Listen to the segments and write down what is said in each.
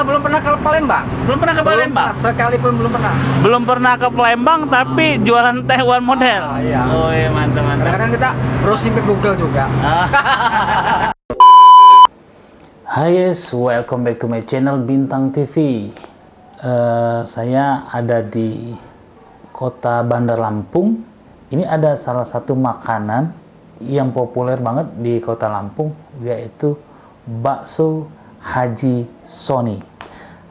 belum pernah ke Palembang. Belum pernah ke Palembang? Sekalipun belum pernah. Belum pernah ke Palembang, tapi jualan Taiwan model. Iya. Oh iya, mantap. Kadang-kadang kita browsing ke Google juga. Hai guys, welcome back to my channel Bintang TV. Saya ada di kota Bandar Lampung. Ini ada salah satu makanan yang populer banget di kota Lampung, yaitu bakso Haji Sony.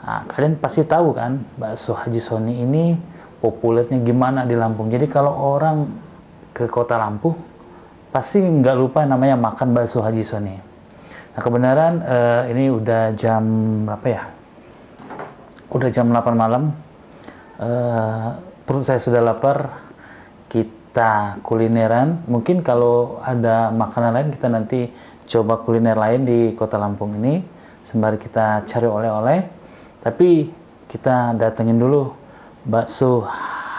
Nah, kalian pasti tahu kan bakso Haji Sony ini populernya gimana di Lampung. Jadi kalau orang ke kota Lampung pasti nggak lupa namanya makan bakso Haji Sony. Nah, kebenaran ini udah jam berapa ya? Udah jam 8 malam. Perut saya sudah lapar. Kita kulineran. Mungkin kalau ada makanan lain kita nanti coba kuliner lain di kota Lampung ini sembari kita cari oleh-oleh. Tapi kita datengin dulu bakso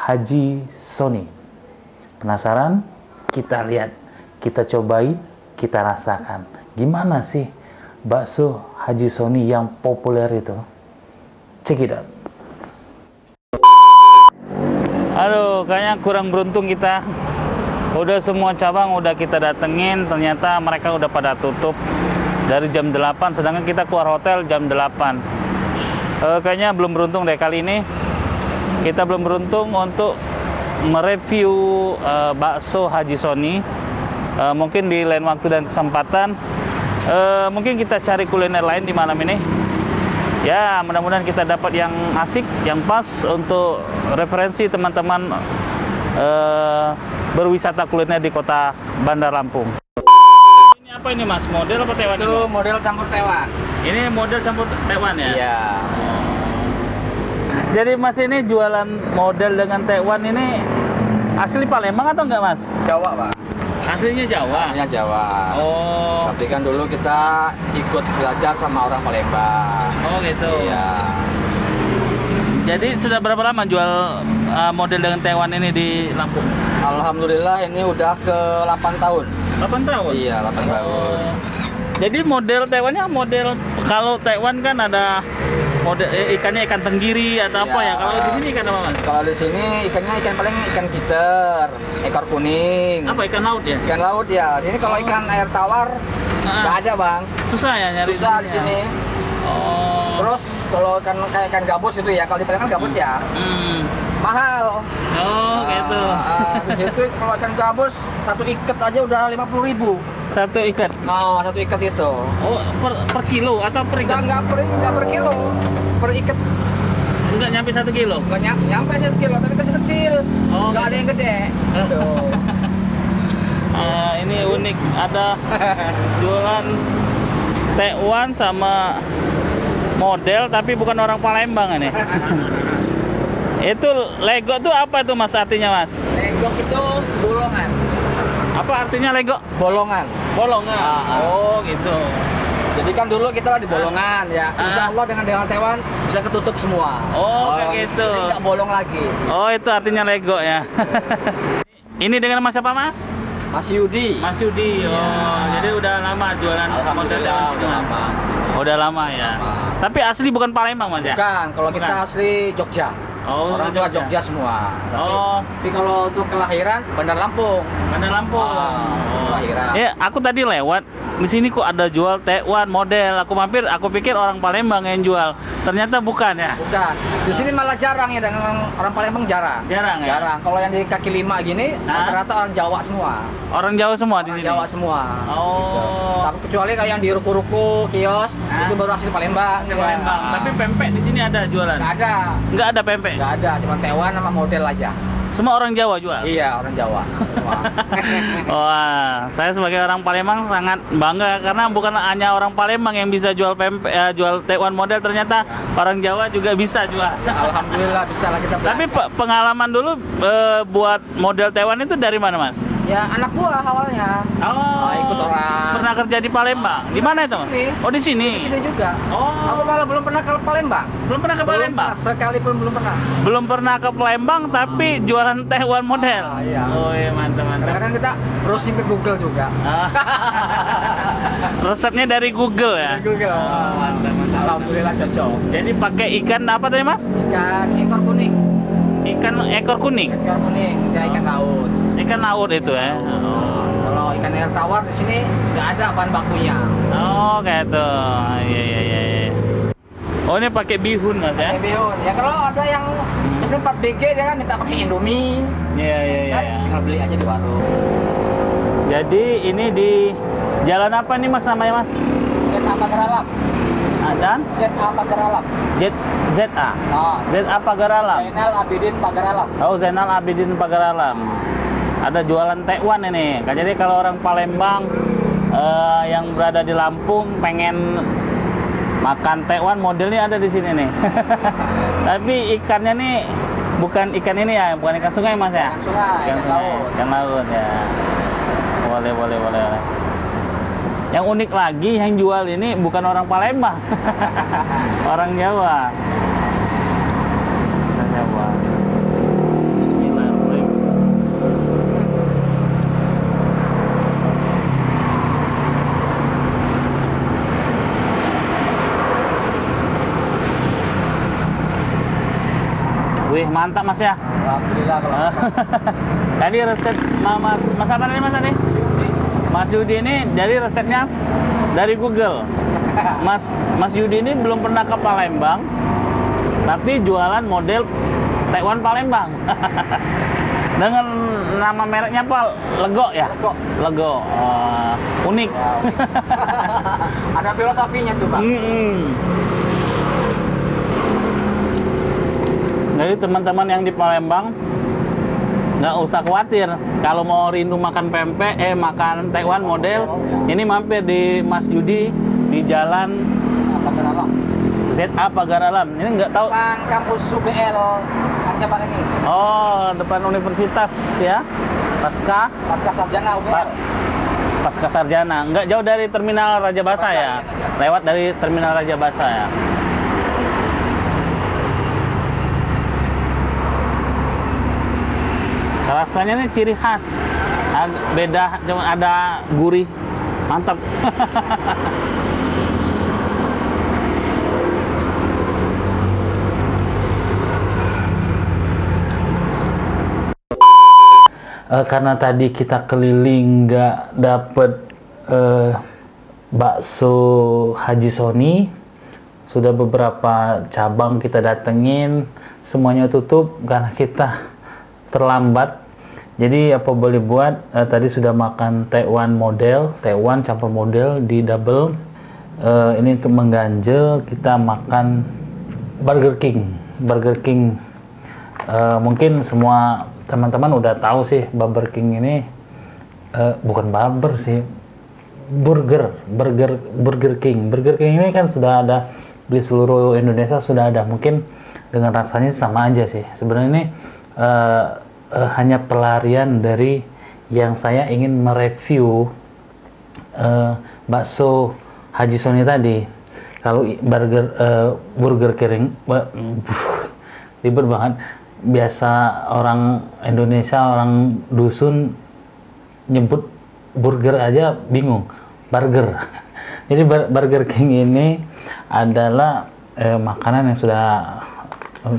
Haji Sony. Penasaran? Kita lihat, kita cobain, kita rasakan. Gimana sih bakso Haji Sony yang populer itu? Check it out. Aduh, kayaknya kurang beruntung kita. Udah semua cabang udah kita datengin, ternyata mereka udah pada tutup dari jam 8, sedangkan kita keluar hotel jam 8. Kayaknya belum beruntung deh kali ini. Kita belum beruntung untuk mereview bakso Haji Sony. Mungkin di lain waktu dan kesempatan mungkin kita cari kuliner lain di malam ini. Ya, mudah-mudahan kita dapat yang asik, yang pas untuk referensi teman-teman berwisata kuliner di kota Bandar Lampung. Ini apa ini Mas? Model apa Taiwan? Itu model campur Taiwan. Ini model campur Taiwan ya? Iya. Jadi Mas ini jualan model dengan Taiwan ini asli Palembang atau enggak Mas? Jawa, Pak. Aslinya Jawa? Aslinya Jawa. Oh. Tapi kan dulu kita ikut belajar sama orang Palembang. Oh gitu. Iya. Jadi sudah berapa lama jual model dengan Taiwan ini di Lampung? Alhamdulillah ini udah ke 8 tahun. 8 tahun? Iya, 8 tahun. Jadi model Taiwannya model, kalau Taiwan kan ada model ikannya ikan tenggiri atau apa ya? Kalau di sini ikan apa Mas? Kalau di sini ikannya paling ikan gider, ekor kuning. Apa ikan laut ya? Ikan laut ya. Ini kalau ikan air tawar nggak ada, Bang. Susah ya nyari Susah di ya? sini. Oh. Terus kalau kayak ikan gabus itu ya, kalau di Palembang gabus ya. Mahal. Oh, gitu. Di situ kalau ikan gabus satu ikat aja udah 50.000. Satu ikat. Oh, satu ikat itu. Oh, per kilo atau per ikat? Enggak per kilo. Per ikat Enggak nyampe 1 kilo. enggak nyampe sih sekilo, tapi kecil-kecil. Oh, Enggak ada yang gede. Tuh. Ini unik, ada jualan Taiwan sama model tapi bukan orang Palembang ini. Itu Lego tuh apa tuh Mas artinya Mas? Legok itu bolongan. Apa artinya Lego? Bolongan. Bolongan. Oh gitu. Jadi kan dulu kita di bolongan ya. Insya Allah dengan Taiwan bisa ketutup semua. Oh, kayak gitu. Jadi nggak bolong lagi. Oh itu artinya Lego ya. Ini dengan Mas apa Mas? Mas Yudi. Mas Yudi. Oh, jadi udah lama jualan model dengan sini. Udah lama. Udah lama ya. Lama. Tapi asli bukan Palembang Mas ya? Bukan, kalau Bukan. kita asli Jogja. Oh, Orang tua Jogja semua. Tapi kalau untuk kelahiran Bandar Lampung. Bandar Lampung. Kelahiran. Ya, aku tadi lewat di sini kok ada jual Taiwan model. Aku mampir, aku pikir orang Palembang yang jual. Ternyata bukan ya. Bukan. Di sini malah jarang ya, dengan orang Palembang jarang. Jarang ya? Jarang. Kalau yang di kaki lima gini rata-rata orang Jawa semua. Orang Jawa semua di Orang sini. Jawa semua. Oh. Tapi kecuali kayak yang di ruko-ruko, kios, itu baru asli Palembang. Asli Palembang. Tapi pempek di sini ada jualan. Nggak ada. Nggak ada pempek. Nggak ada, cuma Taiwan sama model aja. Semua orang Jawa jual. Iya, orang Jawa. Semua. Wah, saya sebagai orang Palembang sangat bangga karena bukan hanya orang Palembang yang bisa jual pempek, jual Taiwan model, ternyata orang Jawa juga bisa jual. Alhamdulillah bisa lah kita belajar. Tapi pengalaman dulu buat model Taiwan itu dari mana Mas? Ya anak buah awalnya. Oh, ikut orang. pernah kerja di Palembang. Di mana itu? Sini. Oh, di sini. Di sini juga. Oh. Aku malah belum pernah ke Palembang. Belum pernah ke Palembang? Sekalipun belum pernah. Belum pernah ke Palembang, tapi jualan Taiwan model. Iya. Oh iya, mantap. Kadang-kadang kita browsing ke Google juga. Ah. Resepnya dari Google ya? Dari Google. Mantap. Alhamdulillah cocok. Jadi pakai ikan apa tadi, Mas? Ikan ekor kuning. Ikan ekor kuning. Ekor kuning, ya ikan laut. Ikan laut itu ya. Oh. Kalau ikan air tawar di sini nggak ada bahan bakunya. Oh, kayak itu. Iya. Oh, ini pakai bihun, Mas ya? Pakai bihun. Ya kalau ada yang misalnya 4 BG dia kan minta pakai Indomie. Iya. Kan tinggal beli aja di warung. Jadi ini di jalan apa nih, Mas, namanya, Mas? ZA Pagaralam. Dan ZA Pagaralam. ZA. Oh, ZA Pagaralam. Zainal Abidin Pagaralam. Oh, Zainal Abidin Pagaralam. Ada jualan Taiwan ini. Jadi kalau orang Palembang yang berada di Lampung pengen makan Taiwan, modelnya ada di sini nih. Tapi ikannya nih bukan ikan ini ya, bukan ikan sungai, Mas ya? Ikan sungai, ikan laut. Ikan laut ya. Boleh. Yang unik lagi yang jual ini bukan orang Palembang. Orang Jawa. Bismillahirrahmanirrahim. Wih, mantap, Mas ya. Alhamdulillah kalau Tadi resep Mas apa tadi, Mas tadi? Mas Yudi ini dari resepnya dari Google. Mas Yudi ini belum pernah ke Palembang, tapi jualan model Taiwan Palembang. Dengan nama mereknya apa? Lego ya? Lego. Unik. ada filosofinya tuh, Bang. Jadi teman-teman yang di Palembang nggak usah khawatir kalau mau rindu makan pempek, makan Taiwan model, ini mampir di Mas Yudi di Jalan Pagaralam. ZA Pagaralam. Ini nggak tahu. Depan kampus UGL Cabang ini. Oh, depan universitas ya, Pasca Sarjana UGL. Pasca Sarjana. Nggak jauh dari Terminal Raja Basa ya, lewat dari Terminal Raja Basa ya. Rasanya ini ciri khas, beda, cuma ada gurih, mantap. Karena tadi kita keliling nggak dapet bakso Haji Sony, sudah beberapa cabang kita datengin, semuanya tutup karena kita terlambat. Jadi apa boleh buat, tadi sudah makan Taiwan campur model di double. Ini untuk mengganjel kita makan Burger King. Mungkin semua teman-teman udah tahu sih Burger King ini bukan barber sih, Burger King ini kan sudah ada di seluruh Indonesia, sudah ada. Mungkin dengan rasanya sama aja sih sebenarnya. Ini hanya pelarian dari yang saya ingin mereview bakso Haji Sony tadi. Kalau Burger King ribet banget. Biasa orang Indonesia, orang dusun nyebut burger aja bingung, burger. Jadi Burger King ini adalah makanan yang sudah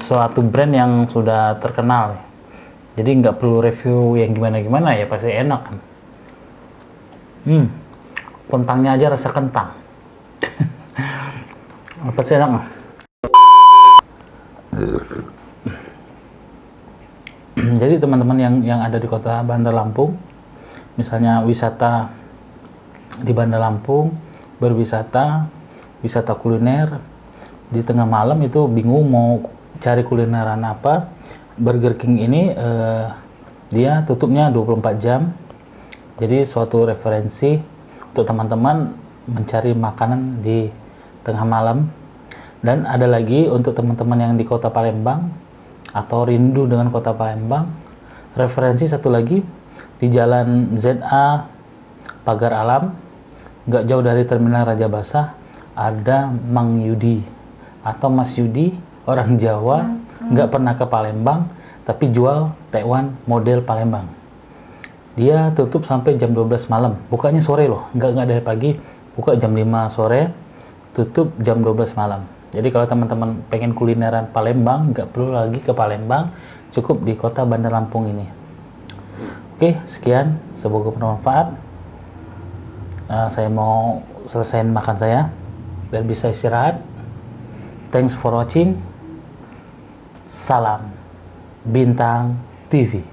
suatu brand yang sudah terkenal. Jadi nggak perlu review yang gimana-gimana ya, pasti enak kan. Kentangnya aja rasa kentang. Pasti enak. Jadi teman-teman yang ada di kota Bandar Lampung, misalnya wisata di Bandar Lampung, berwisata, wisata kuliner, di tengah malam itu bingung mau cari kulineran apa, Burger King ini dia tutupnya 24 jam. Jadi suatu referensi untuk teman-teman mencari makanan di tengah malam. Dan ada lagi untuk teman-teman yang di kota Palembang atau rindu dengan kota Palembang, referensi satu lagi, di Jalan ZA Pagar Alam, nggak jauh dari Terminal Raja Basah, ada Mang Yudi atau Mas Yudi, orang Jawa, nggak pernah ke Palembang, tapi jual tekwan model Palembang. Dia tutup sampai jam 12 malam, bukanya sore loh, nggak dari pagi, buka jam 5 sore, tutup jam 12 malam. Jadi kalau teman-teman pengen kulineran Palembang, nggak perlu lagi ke Palembang, cukup di kota Bandar Lampung ini. Oke, sekian, semoga bermanfaat. Saya mau selesaiin makan saya biar bisa istirahat. Thanks for watching. Salam Bintang TV.